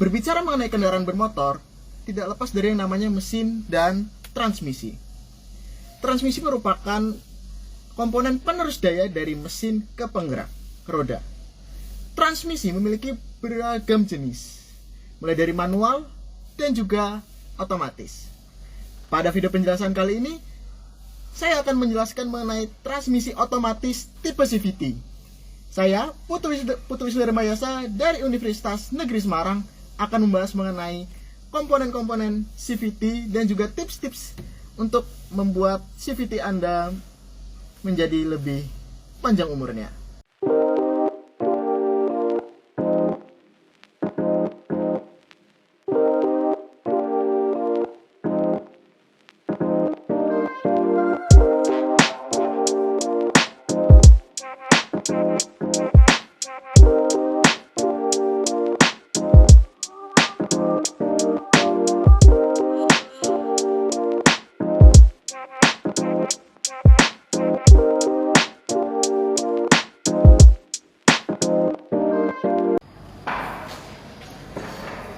Berbicara mengenai kendaraan bermotor, tidak lepas dari yang namanya mesin dan transmisi. Transmisi merupakan komponen penerus daya dari mesin ke penggerak roda. Transmisi memiliki beragam jenis, mulai dari manual dan juga otomatis. Pada video penjelasan kali ini, saya akan menjelaskan mengenai transmisi otomatis tipe CVT. Saya, Putu Wisnu Mayasa dari Universitas Negeri Semarang, akan membahas mengenai komponen-komponen CVT dan juga tips-tips untuk membuat CVT Anda menjadi lebih panjang umurnya.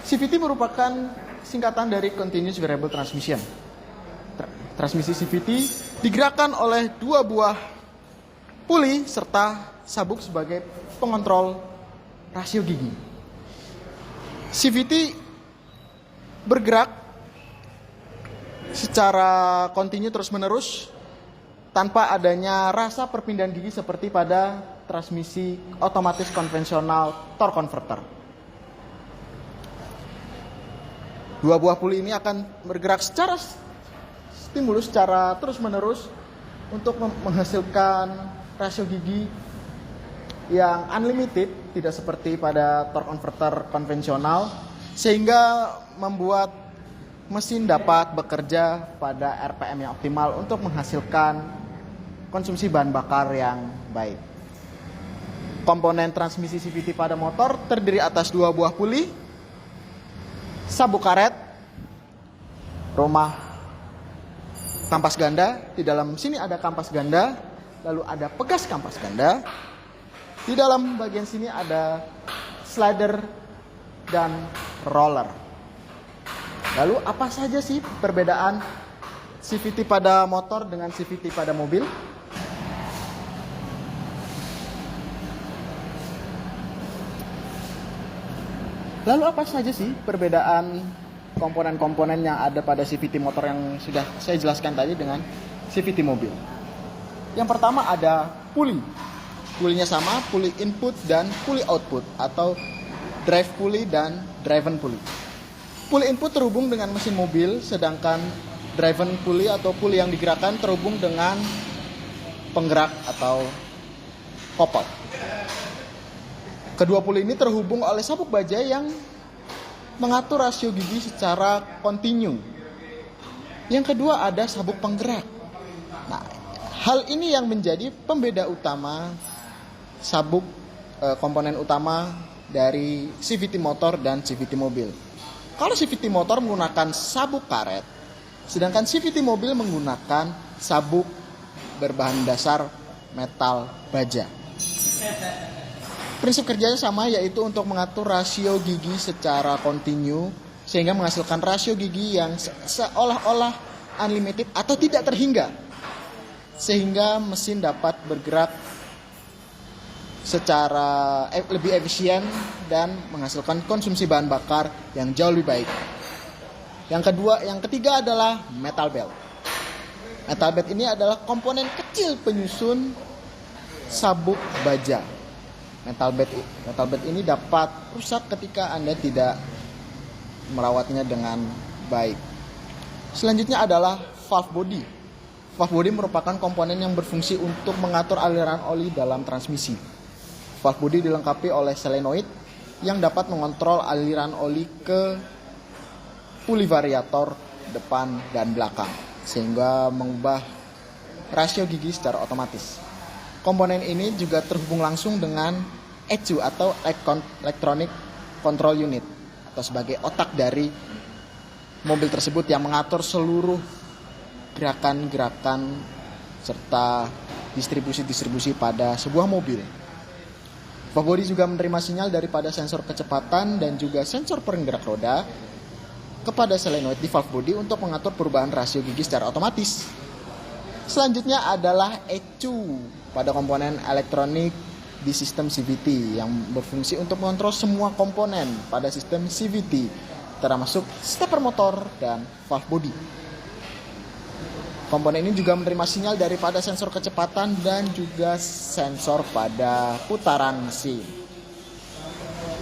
CVT merupakan singkatan dari Continuous Variable Transmission. Transmisi CVT digerakkan oleh dua buah puli serta sabuk sebagai pengontrol rasio gigi. CVT bergerak secara kontinu terus-menerus tanpa adanya rasa perpindahan gigi seperti pada transmisi otomatis konvensional torque converter. Dua buah puli ini akan bergerak secara stimulus, secara terus-menerus untuk menghasilkan rasio gigi yang unlimited, tidak seperti pada torque converter konvensional, sehingga membuat mesin dapat bekerja pada RPM yang optimal untuk menghasilkan konsumsi bahan bakar yang baik. Komponen transmisi CVT pada motor terdiri atas dua buah puli, sabuk karet, rumah kampas ganda. Di dalam sini ada kampas ganda, lalu ada pegas kampas ganda. Di dalam bagian sini ada slider dan roller. Lalu apa saja sih perbedaan CVT pada motor dengan CVT pada mobil? Lalu apa saja sih perbedaan komponen-komponen yang ada pada CVT motor yang sudah saya jelaskan tadi dengan CVT mobil? Yang pertama ada puli. Pulinya sama, puli input dan puli output atau drive pulley dan driven pulley. Puli input terhubung dengan mesin mobil, sedangkan driven pulley atau puli yang digerakkan terhubung dengan penggerak atau kopot. Kedua puli ini terhubung oleh sabuk baja yang mengatur rasio gigi secara kontinu. Yang kedua ada sabuk penggerak. Nah, hal ini yang menjadi pembeda utama sabuk komponen utama dari CVT motor dan CVT mobil. Kalau CVT motor menggunakan sabuk karet, sedangkan CVT mobil menggunakan sabuk berbahan dasar metal baja. Prinsip kerjanya sama, yaitu untuk mengatur rasio gigi secara kontinu sehingga menghasilkan rasio gigi yang seolah-olah unlimited atau tidak terhingga, sehingga mesin dapat bergerak secara lebih efisien dan menghasilkan konsumsi bahan bakar yang jauh lebih baik. Yang ketiga adalah metal belt. Metal belt ini adalah komponen kecil penyusun sabuk baja. Metal belt ini dapat rusak ketika Anda tidak merawatnya dengan baik. Selanjutnya adalah valve body. Valve body merupakan komponen yang berfungsi untuk mengatur aliran oli dalam transmisi. Valve body dilengkapi oleh solenoid yang dapat mengontrol aliran oli ke puli variator depan dan belakang, sehingga mengubah rasio gigi secara otomatis. Komponen ini juga terhubung langsung dengan ECU atau Electronic Control Unit, atau sebagai otak dari mobil tersebut yang mengatur seluruh gerakan-gerakan serta distribusi-distribusi pada sebuah mobil. Valve body juga menerima sinyal daripada sensor kecepatan dan juga sensor penggerak roda kepada solenoid di valve body untuk mengatur perubahan rasio gigi secara otomatis. Selanjutnya adalah ECU pada komponen elektronik di sistem CVT yang berfungsi untuk mengontrol semua komponen pada sistem CVT, termasuk stepper motor dan valve body. Komponen ini juga menerima sinyal daripada sensor kecepatan dan juga sensor pada putaran mesin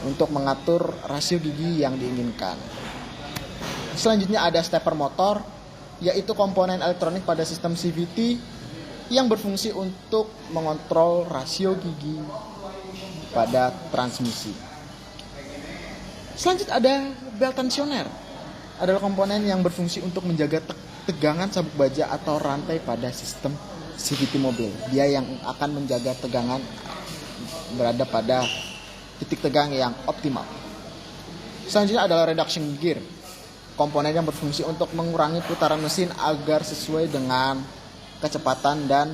untuk mengatur rasio gigi yang diinginkan. Selanjutnya ada stepper motor, yaitu komponen elektronik pada sistem CVT yang berfungsi untuk mengontrol rasio gigi pada transmisi. Selanjutnya ada belt tensioner, adalah komponen yang berfungsi untuk menjaga tegangan sabuk baja atau rantai pada sistem CVT mobil. Dia yang akan menjaga tegangan berada pada titik tegang yang optimal. Selanjutnya adalah reduction gear, komponen yang berfungsi untuk mengurangi putaran mesin agar sesuai dengan kecepatan dan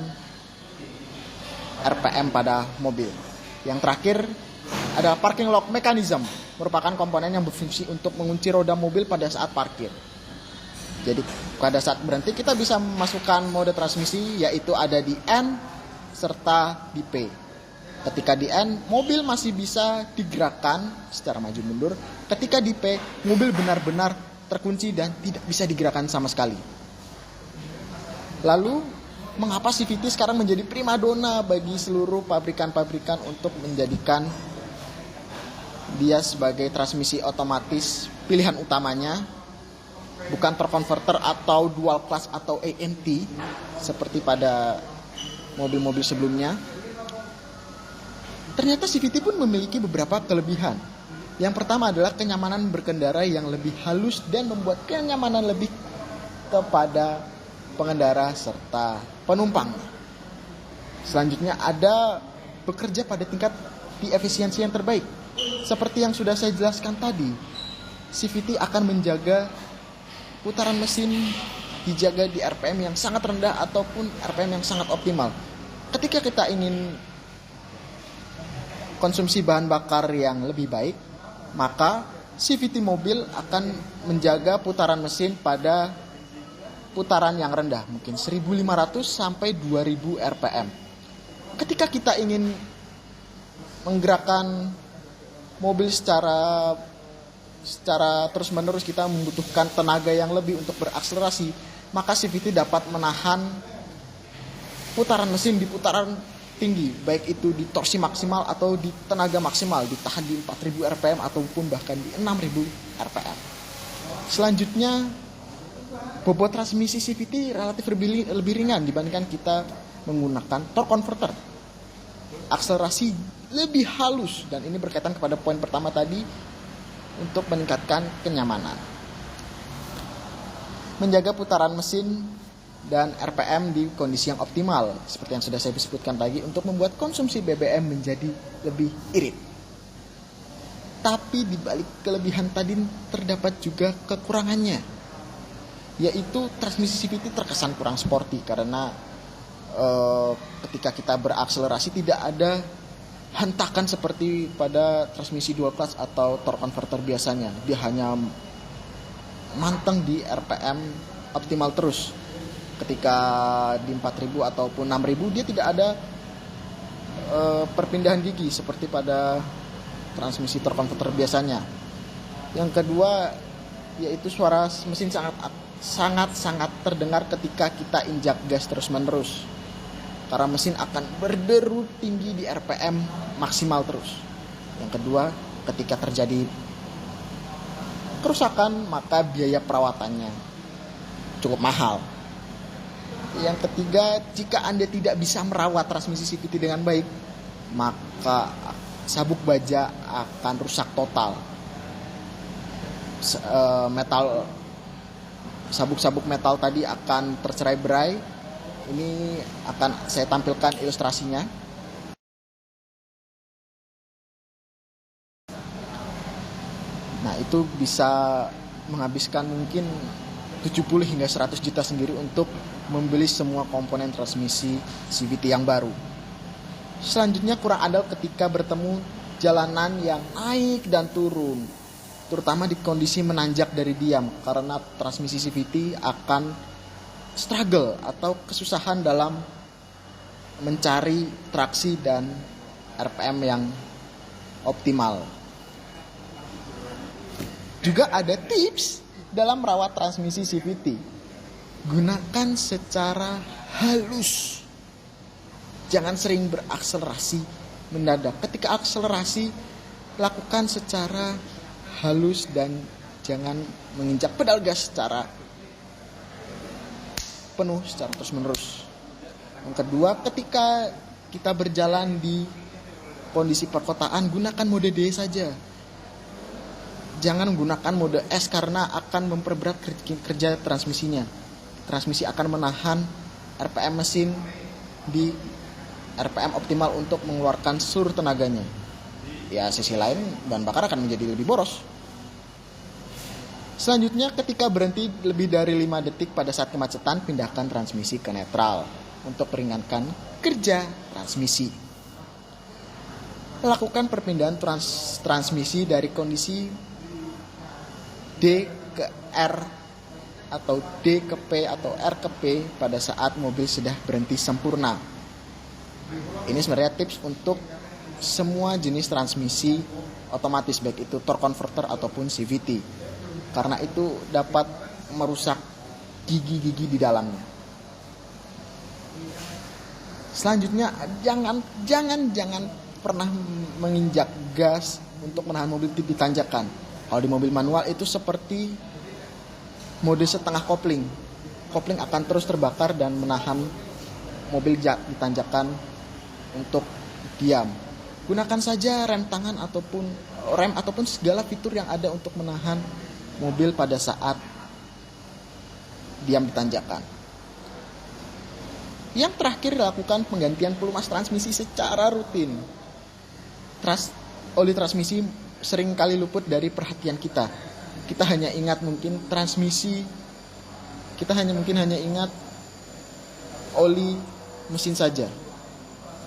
RPM pada mobil. Yang terakhir adalah parking lock mechanism, merupakan komponen yang berfungsi untuk mengunci roda mobil pada saat parkir. Jadi pada saat berhenti kita bisa memasukkan mode transmisi, yaitu ada di N serta di P. Ketika di N, mobil masih bisa digerakkan secara maju mundur. Ketika di P, mobil benar-benar terkunci dan tidak bisa digerakkan sama sekali. Lalu, mengapa CVT sekarang menjadi primadona bagi seluruh pabrikan-pabrikan untuk menjadikan dia sebagai transmisi otomatis pilihan utamanya, bukan torque converter atau dual clutch atau AMT seperti pada mobil-mobil sebelumnya? Ternyata CVT pun memiliki beberapa kelebihan. Yang pertama adalah kenyamanan berkendara yang lebih halus dan membuat kenyamanan lebih kepada pengendara serta penumpang. Selanjutnya ada bekerja pada tingkat efisiensi yang terbaik. Seperti yang sudah saya jelaskan tadi, CVT akan menjaga putaran mesin dijaga di RPM yang sangat rendah ataupun RPM yang sangat optimal. Ketika kita ingin konsumsi bahan bakar yang lebih baik, maka CVT mobil akan menjaga putaran mesin pada putaran yang rendah, mungkin 1500 sampai 2000 RPM. Ketika kita ingin menggerakkan mobil secara terus-menerus, kita membutuhkan tenaga yang lebih untuk berakselerasi, maka CVT dapat menahan putaran mesin di putaran tinggi, baik itu di torsi maksimal atau di tenaga maksimal, ditahan di 4000 RPM ataupun bahkan di 6000 RPM. Selanjutnya, bobot transmisi CVT relatif lebih ringan dibandingkan kita menggunakan torque converter. Akselerasi lebih halus, dan ini berkaitan kepada poin pertama tadi, untuk meningkatkan kenyamanan. Menjaga putaran mesin dan RPM di kondisi yang optimal, seperti yang sudah saya sebutkan tadi, untuk membuat konsumsi BBM menjadi lebih irit. Tapi di balik kelebihan tadi terdapat juga kekurangannya, yaitu transmisi CVT terkesan kurang sporty karena ketika kita berakselerasi tidak ada hentakan seperti pada transmisi dual clutch atau torque converter biasanya. Dia hanya manteng di RPM optimal terus. Ketika di 4000 ataupun 6000 dia tidak ada perpindahan gigi seperti pada transmisi torque converter biasanya. Yang kedua yaitu suara mesin sangat terdengar ketika kita injak gas terus-menerus, karena mesin akan berderu tinggi di RPM maksimal terus. Yang kedua, ketika terjadi kerusakan, maka biaya perawatannya cukup mahal. Yang ketiga, jika Anda tidak bisa merawat transmisi CVT dengan baik, maka sabuk baja akan rusak total. Sabuk-sabuk metal tadi akan tercerai-berai. Ini akan saya tampilkan ilustrasinya. Nah, itu bisa menghabiskan mungkin 70 hingga 100 juta sendiri untuk membeli semua komponen transmisi CVT yang baru. Selanjutnya kurang andal ketika bertemu jalanan yang naik dan turun, terutama di kondisi menanjak dari diam, karena transmisi CVT akan struggle atau kesusahan dalam mencari traksi dan RPM yang optimal. Juga ada tips dalam merawat transmisi CVT. Gunakan secara halus. Jangan sering berakselerasi mendadak. Ketika akselerasi, lakukan secara halus dan jangan menginjak pedal gas secara penuh, secara terus-menerus. Yang kedua, ketika kita berjalan di kondisi perkotaan, gunakan mode D saja. Jangan menggunakan mode S karena akan memperberat kerja transmisinya. Transmisi akan menahan RPM mesin di RPM optimal untuk mengeluarkan seluruh tenaganya. Ya, sisi lain bahan bakar akan menjadi lebih boros. Selanjutnya, ketika berhenti lebih dari 5 detik pada saat kemacetan, pindahkan transmisi ke netral untuk meringankan kerja transmisi. Lakukan perpindahan transmisi dari kondisi D ke R atau D ke P atau R ke P pada saat mobil sudah berhenti sempurna. Ini sebenarnya tips untuk semua jenis transmisi otomatis, baik itu torque converter ataupun CVT, karena itu dapat merusak gigi-gigi di dalamnya. Selanjutnya, jangan pernah menginjak gas untuk menahan mobil di tanjakan. Kalau di mobil manual itu seperti mode setengah kopling. Kopling akan terus terbakar dan menahan mobil di tanjakan untuk diam. Gunakan saja rem tangan ataupun segala fitur yang ada untuk menahan mobil pada saat diam di tanjakan. Yang terakhir, lakukan penggantian pelumas transmisi secara rutin. Oli transmisi sering kali luput dari perhatian kita. Kita hanya ingat oli mesin saja.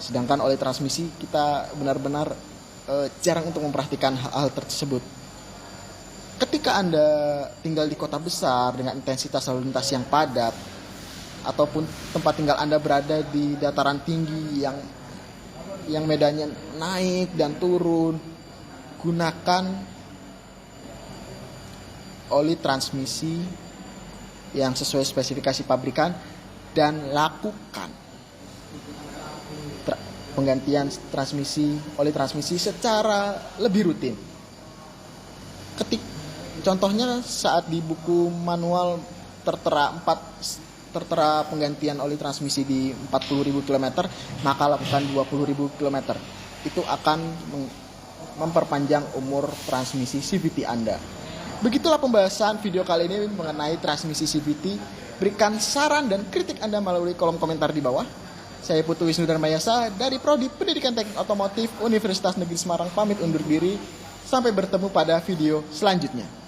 Sedangkan oli transmisi kita benar-benar jarang untuk memperhatikan hal tersebut. Ketika Anda tinggal di kota besar dengan intensitas lalu lintas yang padat, ataupun tempat tinggal Anda berada di dataran tinggi yang medannya naik dan turun, gunakan oli transmisi yang sesuai spesifikasi pabrikan dan lakukan penggantian oli transmisi secara lebih rutin. Contohnya saat di buku manual tertera penggantian oli transmisi di 40.000 km, maka lakukan 20.000 km. Itu akan memperpanjang umur transmisi CVT Anda. Begitulah pembahasan video kali ini mengenai transmisi CVT. Berikan saran dan kritik Anda melalui kolom komentar di bawah. Saya Putu Wisnu Darmayasa dari Prodi Pendidikan Teknik Otomotif Universitas Negeri Semarang pamit undur diri. Sampai bertemu pada video selanjutnya.